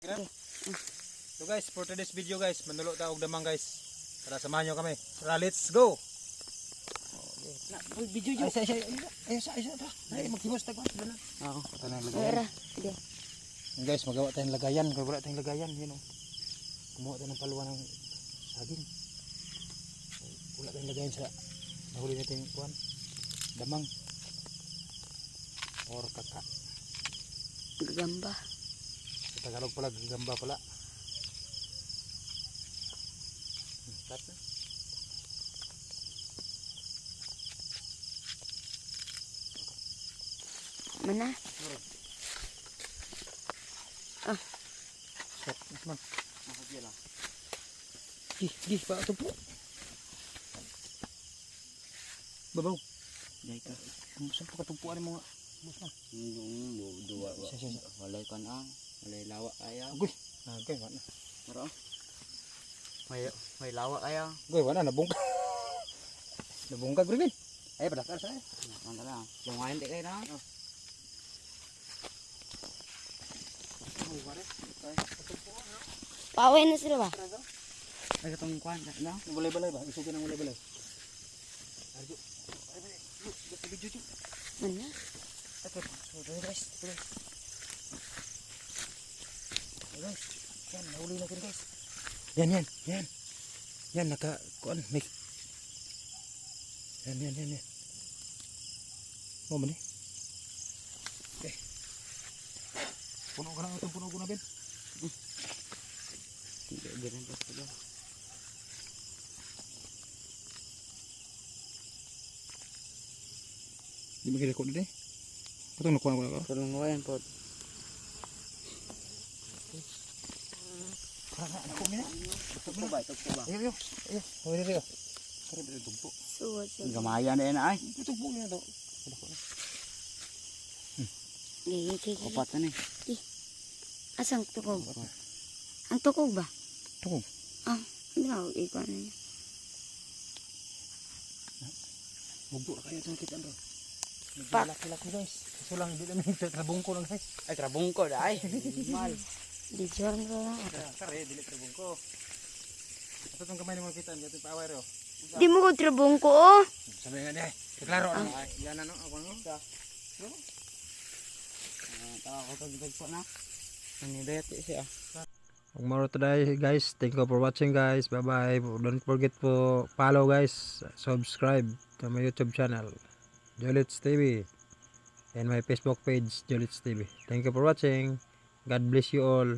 Okay. So guys, for today's video guys, manulo ta og damang guys. Tara samahan niyo kami. Tara, let's go. Video jo. Ay, maghimos ta ko. Oo. Tanang lagayan. Guys, magawa tayong lagayan. Kaya wala tayong lagayan, yun oh. Kumuha tayo ng paluwa ng saging. Wala tayong lagayan sa nahuli natin yung kuwan. Damang. Or kaka. Gagamba. Sa Tagalog pala, gagamba pala. Start na. Mana? Start. Mas man. Di, pa ito po. Babaw. Dai ka. Saan po katumpuan mo nga? Mas man. Dua. Siya. Walay kan ang. Walay lawa kaya. Agoy. Nagay, wala. Pero may lawa kaya. Agoy, wala. Nabungka. Nabungka, Gribin. Ay, padakar sa Manda lang. Yung ngayon di kayo na. Paway na sila ba? Ay katong kuan na. Balay-balay ba? Isugin ang balay-balay. Arjo. Ay, video jo. Mana? Ito, guys. Guys, yan, nahuli natin guys. Yan. Yan, kuan, may. Yan. Oh, mani. Okay. Puno ko na, Ben. Ganun pa sila. Di ba kira ko na Patong nakuha ko. Tulong mo yan po. Ako mina. Tugpo ba? Ayo. Huli rin. Kaya ba tugpo? Suwad. Gamaya na yan ay. Tugpo na to. Okay. Opat na ni. Asang tukog? Opat. Ang tukog ba? Tukog. Ah, hindi na ako ikaw na niya. Bugbo na kayo itong kita bro. Pa. Laki-laki guys. Kaso lang, hindi namin trabungko lang guys. Ay, trabungko da ay. Mal. Di joran ko na. Kare, dili trabungko. Ito itong kamay ni mga kita. Ito yung paaway ro. Di mo ko trabungko oh. Sabi nga niya. Deklaro. Yan ano, ako no. Tawa ko tagpo na. Nanidete siya. Tomorrow today guys, thank you for watching guys, bye bye. Don't forget to follow guys, subscribe to my YouTube channel Jolits TV and my Facebook page Jolits TV. Thank you for watching. God bless you all.